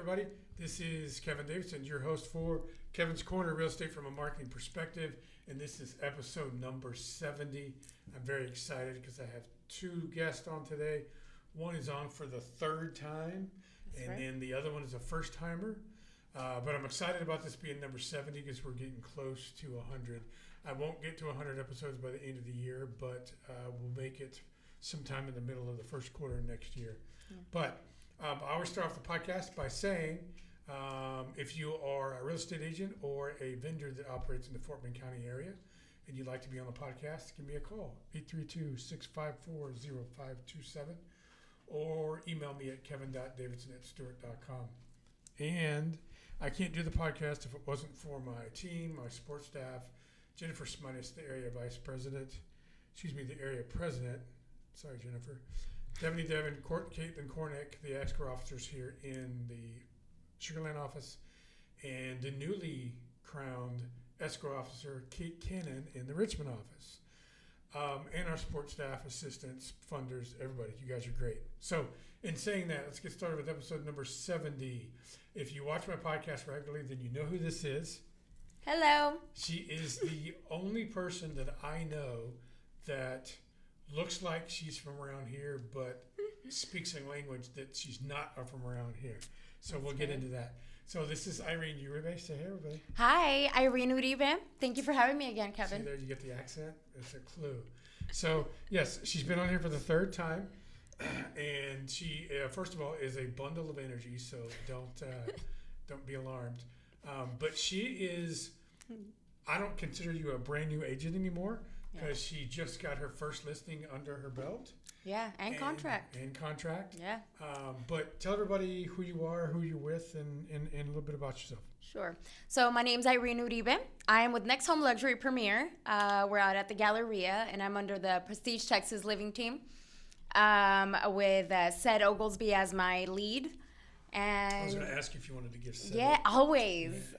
everybody. This is Kevin Davidson, your host for Kevin's Korner, Real Estate from a Marketing Perspective, and this is episode number 70. I'm very excited because I have two guests on today. One is on for the third time, then the other one is a first-timer. But I'm excited about this being number 70 because we're getting close to 100. I won't get to 100 episodes by the end of the year, but we'll make it sometime in the middle of the first quarter next year. Yeah. But I always start off the podcast by saying, if you are a real estate agent or a vendor that operates in the Fort Bend County area and you'd like to be on the podcast, give me a call, 832-654-0527, or email me at kevin.davidson@stewart.com. And I can't do the podcast if it wasn't for my team, my support staff, Jennifer Smitis, the area president. Sorry, Jennifer. Devin, Caitlin Kornick, the escrow officers here in the Sugarland office, and the newly crowned escrow officer, Kate Cannon, in the Richmond office. And our support staff, assistants, funders, everybody. You guys are great. So, in saying that, let's get started with episode number 70. If you watch my podcast regularly, then you know who this is. Hello. She is the only person that I know that looks like she's from around here, but speaks a language that she's not from around here. So we'll get into that. So this is Irene Uribe. Say hey, everybody. Hi, Irene Uribe. Thank you for having me again, Kevin. See there, you get the accent? It's a clue. So, yes, she's been on here for the third time. And she, first of all, is a bundle of energy, so don't be alarmed. But she is, I don't consider you a brand new agent anymore because she just got her first listing under her belt. Yeah, and contract. Yeah. But tell everybody who you are, who you're with, and a little bit about yourself. Sure. So my name's Irene Uribe. I am with Next Home Luxury Premier. We're out at the Galleria, and I'm under the Prestige Texas Living team with Sed Oglesby as my lead. And I was going to ask you if you wanted to give Sed. Yeah, always.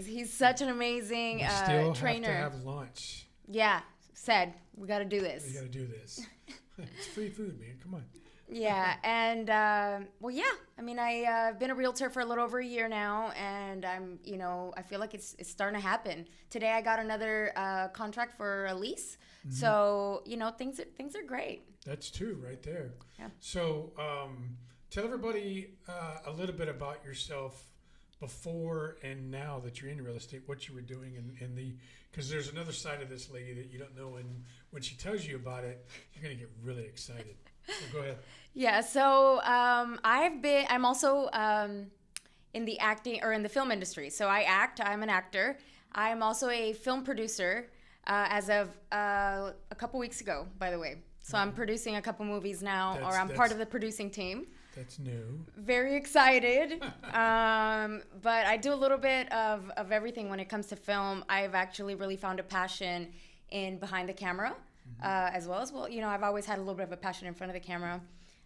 He's such an amazing trainer. Still have to have lunch. Yeah, Sed, we got to do this. We got to do this. It's free food, man. Come on. Yeah, and I've been a realtor for a little over a year now, and I feel like it's starting to happen. Today I got another contract for a lease, so things are great. That's two right there. Yeah. So tell everybody a little bit about yourself before and now that you're in real estate, what you were doing because there's another side of this lady that you don't know, and when she tells you about it, you're going to get really excited. So go ahead. Yeah, so I'm also in the acting or in the film industry. So I'm an actor. I'm also a film producer as of a couple weeks ago, by the way. So I'm producing a couple movies now, I'm part of the producing team. That's new. Very excited. But I do a little bit of everything when it comes to film. I've actually really found a passion in behind the camera as well. I've always had a little bit of a passion in front of the camera.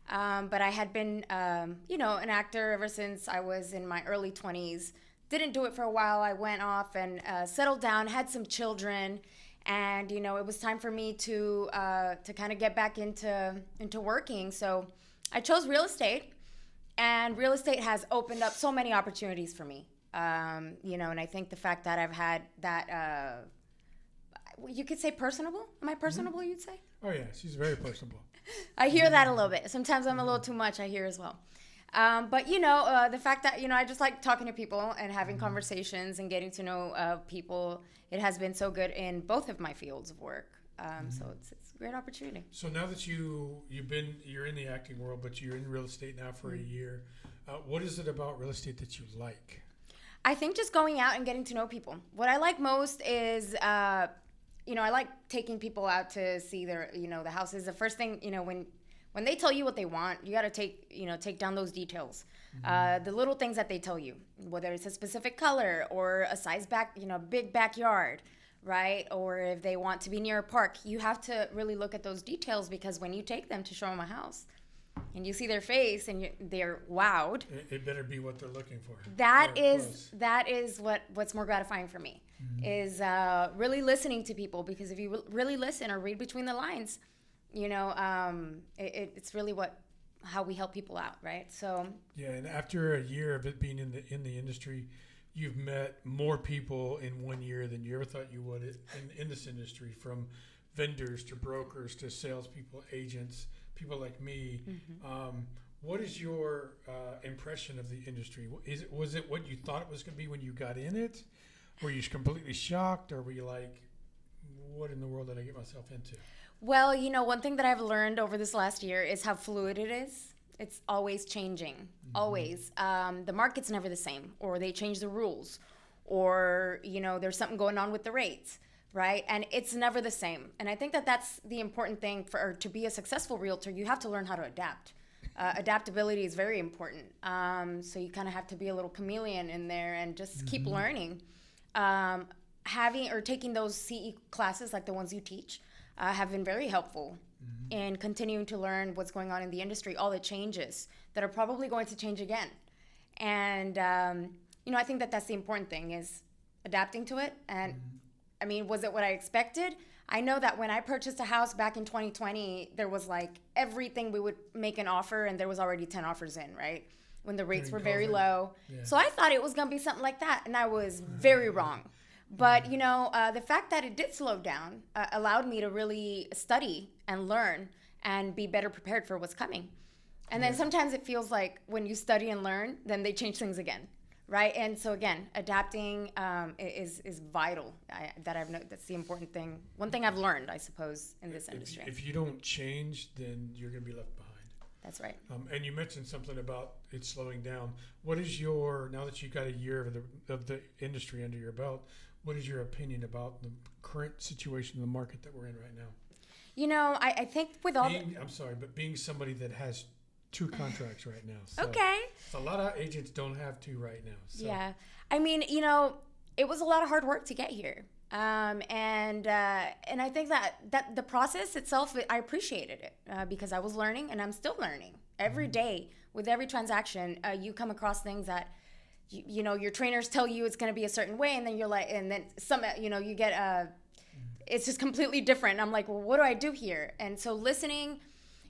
But I had been, an actor ever since I was in my early 20s. Didn't do it for a while. I went off and settled down, had some children. And, it was time for me to kind of get back into working. So I chose real estate, and real estate has opened up so many opportunities for me. And I think the fact that I've had that, you could say personable. Am I personable, you'd say? Oh, yeah. She's very personable. I hear that a little bit. Sometimes I'm a little too much, I hear as well. But, the fact that, I just like talking to people and having conversations and getting to know people. It has been so good in both of my fields of work. So it's a great opportunity. So now that you're in the acting world, but you're in real estate now for a year, what is it about real estate that you like? I think just going out and getting to know people. What I like most is, I like taking people out to see their, the houses. The first thing, when they tell you what they want, you got to take down those details. The little things that they tell you, whether it's a specific color or a size big backyard, right? Or if they want to be near a park, you have to really look at those details, because when you take them to show them a house and you see their face and they're wowed, it better be what they're looking for. That is what's more gratifying for me, is really listening to people, because if you really listen or read between the lines, it's really what how we help people out, right? So Yeah, and after a year of it being in the industry, you've met more people in 1 year than you ever thought you would in this industry, from vendors to brokers to salespeople, agents, people like me. What is your impression of the industry? Was it what you thought it was going to be when you got in it? Were you completely shocked, or were you like, what in the world did I get myself into? well, one thing that I've learned over this last year is how fluid it is. It's always changing, always. The market's never the same, or they change the rules, or, there's something going on with the rates, right? And it's never the same. And I think that that's the important thing to be a successful realtor. You have to learn how to adapt. Adaptability is very important. So you kind of have to be a little chameleon in there and just keep learning. Having or taking those CE classes like the ones you teach have been very helpful in continuing to learn what's going on in the industry, all the changes that are probably going to change again. And, I think that that's the important thing, is adapting to it. And I mean, was it what I expected? I know that when I purchased a house back in 2020, there was like everything we would make an offer and there was already 10 offers in, right? When the rates were very low. Yeah. So I thought it was going to be something like that. And I was very wrong. But, the fact that it did slow down allowed me to really study and learn and be better prepared for what's coming. And then sometimes it feels like when you study and learn, then they change things again. Right. And so, again, adapting is vital. That's the important thing. One thing I've learned, I suppose, in this industry. If you don't change, then you're going to be left behind. That's right. And you mentioned something about it slowing down. What is now that you've got a year of the industry under your belt, what is your opinion about the current situation in the market that we're in right now? I think with all being somebody that has 2 contracts right now. So okay. A lot of agents don't have 2 right now. So. Yeah. I mean, it was a lot of hard work to get here. And I think that the process itself, I appreciated it because I was learning and I'm still learning every day. With every transaction, you come across things that, your trainers tell you it's going to be a certain way. And then you're like, and then you get, it's just completely different. I'm like, well, what do I do here? And so listening,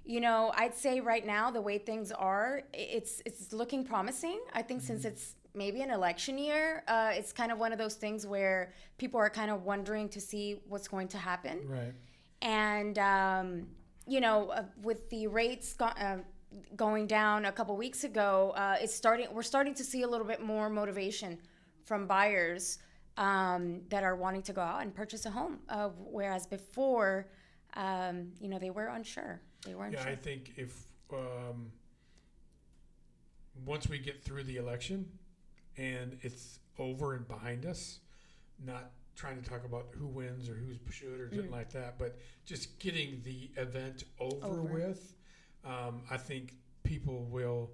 I'd say right now, the way things are, it's looking promising. I think since it's maybe an election year, it's kind of one of those things where people are kind of wondering to see what's going to happen. Right. And, with the rates going down a couple weeks ago, we're starting to see a little bit more motivation from buyers that are wanting to go out and purchase a home. Whereas before, they were unsure. Yeah, I think if once we get through the election and it's over and behind us, not trying to talk about who wins or who's should or something like that, but just getting the event over. With, I think people will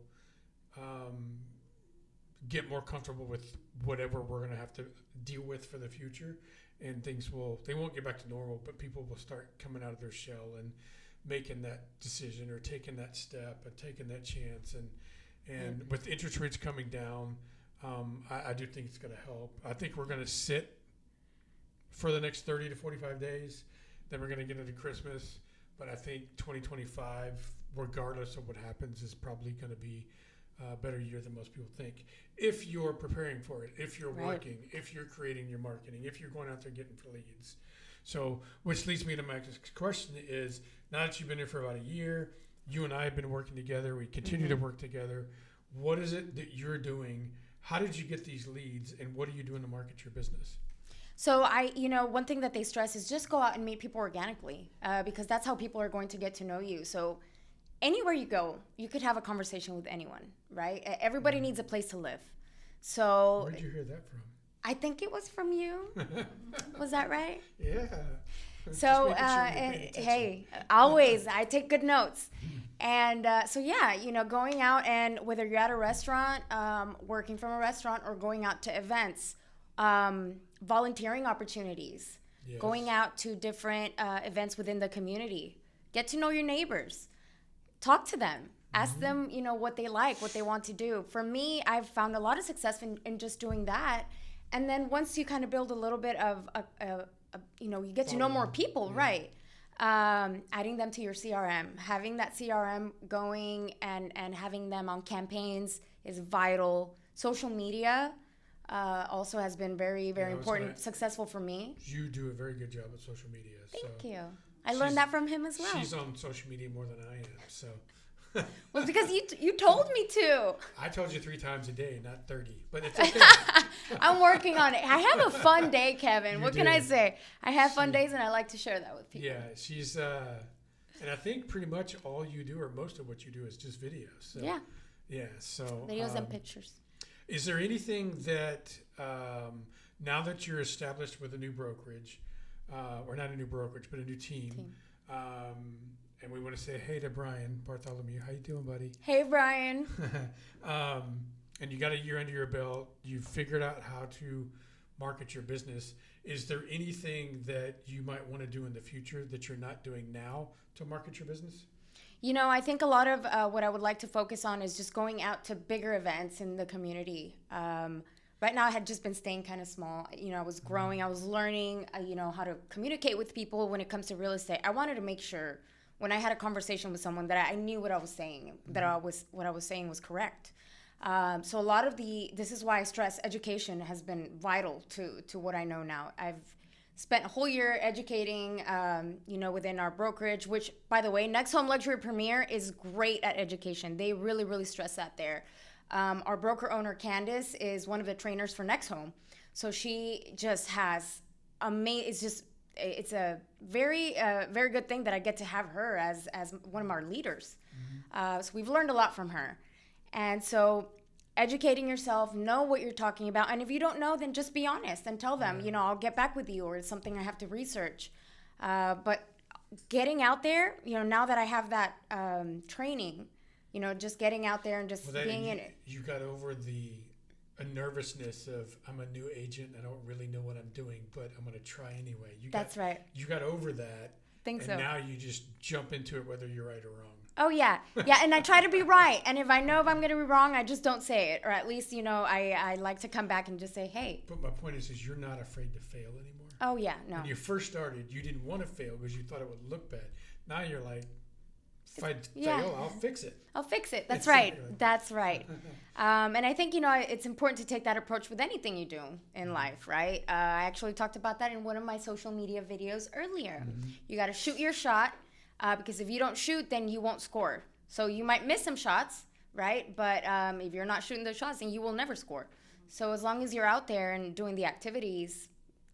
get more comfortable with whatever we're going to have to deal with for the future, and they won't get back to normal, but people will start coming out of their shell and making that decision or taking that step and taking that chance. And with interest rates coming down, I do think it's going to help. I think we're going to sit for the next 30 to 45 days. Then we're going to get into Christmas. But I think 2025, regardless of what happens, is probably going to be a better year than most people think. If you're preparing for it, if you're working, if you're creating your marketing, if you're going out there getting for leads. So, which leads me to my next question is, now that you've been here for about a year, you and I have been working together. We continue to work together. What is it that you're doing? How did you get these leads, and what are you doing to market your business? So one thing that they stress is just go out and meet people organically because that's how people are going to get to know you. So anywhere you go, you could have a conversation with anyone, right? Everybody needs a place to live. So where'd you hear that from? I think it was from you. Was that right? Yeah. So, hey, always, I take good notes. And going out, and whether you're at a restaurant, working from a restaurant, or going out to events, volunteering opportunities, going out to different events within the community, get to know your neighbors, talk to them, ask them, what they like, what they want to do. For me, I've found a lot of success in just doing that. And then once you kind of build a little bit of, you get to know more people, right? adding them to your CRM, having that CRM going and having them on campaigns is vital. Social media also has been very, very important, successful for me. You do a very good job at social media. Thank you. I learned that from him as well. She's on social media more than I am, so. Well, because you told me to. I told you 3 times a day, not 30, but it's okay. I'm working on it. I have a fun day, Kevin. What can I say? I have fun days, and I like to share that with people. Yeah, she's, and I think pretty much all you do, or most of what you do, is just videos. So, yeah. Yeah, so. Videos and pictures. Is there anything that, now that you're established with a new brokerage, or not a new brokerage, but a new team. And we want to say hey to Brian Bartholomew. How you doing, buddy? Hey, Brian. And you got a year under your belt. You figured out how to market your business. Is there anything that you might want to do in the future that you're not doing now to market your business? You know, I think a lot of what I would like to focus on is just going out to bigger events in the community. Right now, I had just been staying kind of small. You know, I was growing. I was learning, how to communicate with people when it comes to real estate. I wanted to make sure when I had a conversation with someone that I knew what I was saying, that what I was saying was correct. So a lot of this is why I stress education has been vital to what I know now. I've spent a whole year educating, within our brokerage, which, by the way, Next Home Luxury Premier is great at education. They really, really stress that there. Our broker owner, Candace, is one of the trainers for Next Home. So she just has it's a very, very good thing that I get to have her as one of our leaders. So we've learned a lot from her. And so educating yourself, know what you're talking about. And if you don't know, then just be honest and tell them, I'll get back with you, or it's something I have to research. But getting out there, now that I have that training, just getting out there and just being in it. You got over a nervousness of, I'm a new agent, I don't really know what I'm doing, but I'm going to try anyway. That's right. You got over that. Think so. And now you just jump into it whether you're right or wrong. Oh, yeah. Yeah, and I try to be right. And if I know if I'm going to be wrong, I just don't say it. Or at least, I like to come back and just say, hey. But my point is you're not afraid to fail anymore. Oh, yeah, no. When you first started, you didn't want to fail because you thought it would look bad. Now you're like, if I fail, I'll fix it. I'll fix it. That's right. That's right. And I think, it's important to take that approach with anything you do in life, right? I actually talked about that in one of my social media videos earlier. You got to shoot your shot because if you don't shoot, then you won't score. So you might miss some shots, right? But if you're not shooting those shots, then you will never score. So as long as you're out there and doing the activities,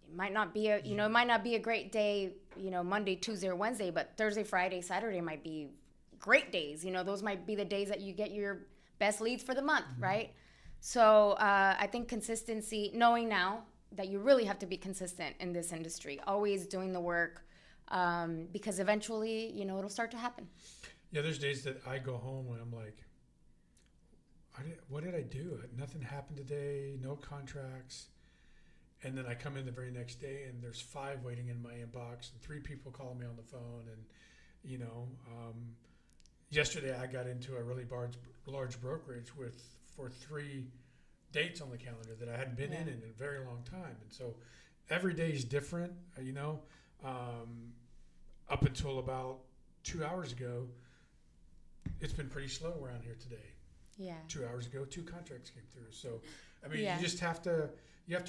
it might not be a great day, Monday, Tuesday, or Wednesday, but Thursday, Friday, Saturday might be great days. Those might be the days that you get your best leads for the month, right? So I think consistency, knowing now that you really have to be consistent in this industry, always doing the work, because eventually, it'll start to happen. Yeah, there's days that I go home and I'm like, what did I do? Nothing happened today, no contracts. And then I come in the very next day and there's 5 waiting in my inbox and 3 people calling me on the phone. And, yesterday I got into a really large brokerage for 3 dates on the calendar that I hadn't been in a very long time. And so every day is different, up until about 2 hours ago, it's been pretty slow around here today. Yeah. 2 hours ago, 2 contracts came through. So, you just have to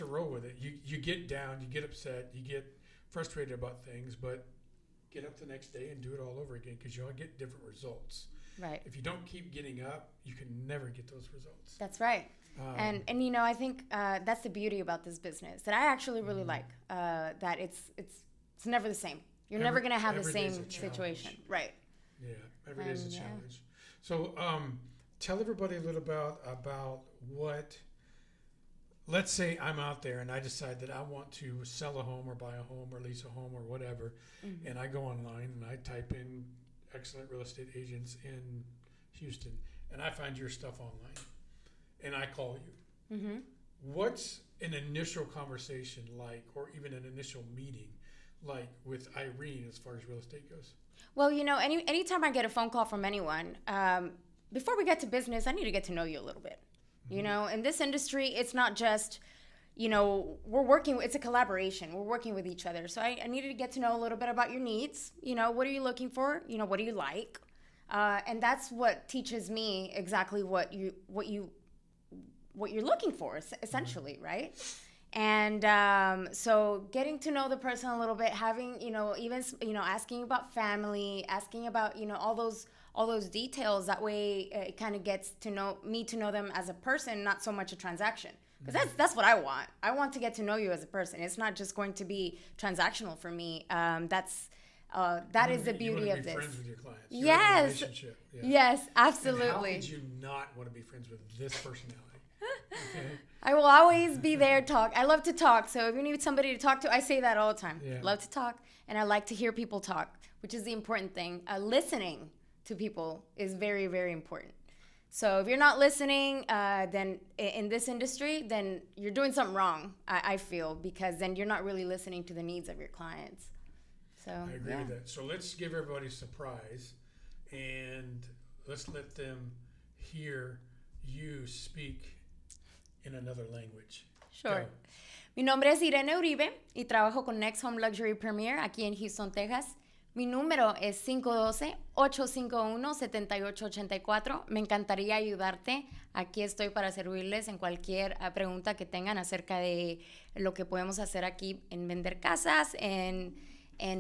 roll with it. You get down, you get upset, you get frustrated about things, but get up the next day and do it all over again because you'll get different results. Right. If you don't keep getting up, you can never get those results. That's right. And I think that's the beauty about this business that I actually really like. That it's never the same. You're never going to have the same situation. Right. Yeah. Every day is a challenge. So tell everybody a little about what. Let's say I'm out there and I decide that I want to sell a home or buy a home or lease a home or whatever, and I go online and I type in excellent real estate agents in Houston, and I find your stuff online, and I call you. What's an initial conversation like, or even an initial meeting like with Irene as far as real estate goes? Well, anytime I get a phone call from anyone, before we get to business, I need to get to know you a little bit. In this industry, it's not just, it's a collaboration. We're working with each other. So I needed to get to know a little bit about your needs. What are you looking for? What do you like? And that's what teaches me exactly what you're looking for, essentially, right? And so getting to know the person a little bit, having, even, asking about family, asking about, all those details. That way it kind of gets to know them as a person, not so much a transaction. Because that's what I want. I want to get to know you as a person. It's not just going to be transactional for me. That is the beauty of this. You want to be friends with your clients. Yes. Relationship. Yeah. Yes, absolutely. And how could you not want to be friends with this personality? Okay. I will always be there. I love to talk. So if you need somebody to talk to, I say that all the time. Yeah. Love to talk, and I like to hear people talk, which is the important thing. Listening to people is very, very important. So if you're not listening, then in this industry, then you're doing something wrong, I feel, because then you're not really listening to the needs of your clients. So I agree with that. So let's give everybody a surprise, and let's let them hear you speak in another language. Sure. Go. Mi nombre es Irene Uribe y trabajo con Next Home Luxury Premier aquí en Houston, Texas. Mi número es 512-851-7884. Me encantaría ayudarte. Aquí estoy para servirles en cualquier pregunta que tengan acerca de lo que podemos hacer aquí en vender casas, en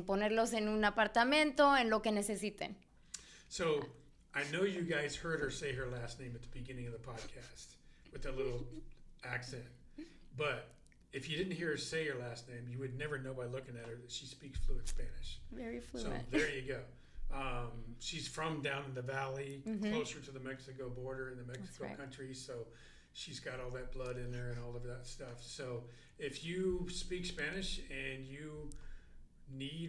ponerlos en un apartamento, en lo que necesiten. So I know you guys heard her say her last name at the beginning of the podcast with that little accent. But if you didn't hear her say her last name, you would never know by looking at her that she speaks fluent Spanish. Very fluent. So there you go. She's from down in the valley, closer to the Mexico border in the Mexico country. So she's got all that blood in there and all of that stuff. So if you speak Spanish and you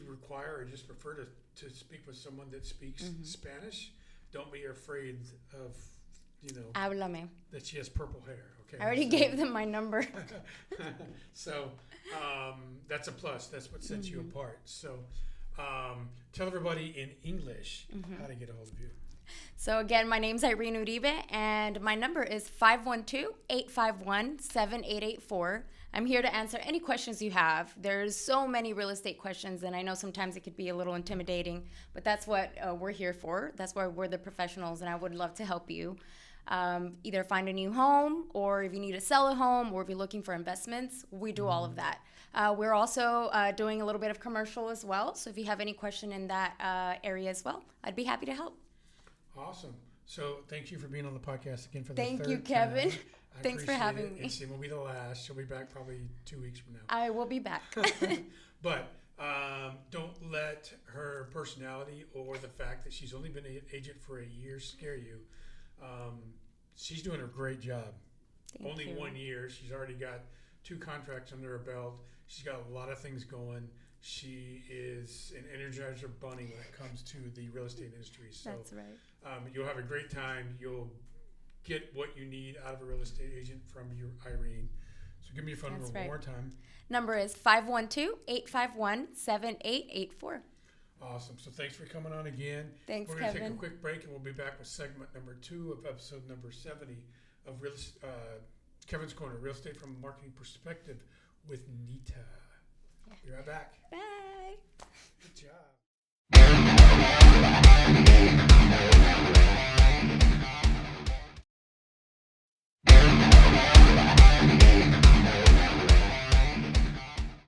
require, or just prefer to speak with someone that speaks Spanish, don't be afraid of, Háblame. that she has purple hair. Okay. I already gave them my number. So that's a plus. That's what sets you apart. So tell everybody in English how to get a hold of you. So again, my name's Irene Uribe, and my number is 512-851-7884. I'm here to answer any questions you have. There's so many real estate questions, and I know sometimes it could be a little intimidating, but that's what we're here for. That's why we're the professionals, and I would love to help you. Either find a new home, or if you need to sell a home, or if you're looking for investments, we do all of that. We're also doing a little bit of commercial as well, so if you have any question in that area as well, I'd be happy to help. Awesome. So thank you for being on the podcast again for the Thank third you, Kevin. time. Thanks for having me. And she won't be the last. She'll be back probably 2 weeks from now. I will be back. But don't let her personality or the fact that she's only been an agent for a year scare you. She's doing a great job. Thank Only you. 1 year. She's already got 2 contracts under her belt. She's got a lot of things going. She is an Energizer bunny when it comes to the real estate industry. So That's right. you'll have a great time. You'll get what you need out of a real estate agent from your Irene. So give me your phone That's number right. one more time. Number is 512-851-7884. Awesome. So thanks for coming on again. Thanks, We're going to Kevin. take a quick break, and we'll be back with segment number 2 of episode number 70 of Kevin's Corner, Real Estate from a Marketing Perspective with Nita. Be right back. Bye.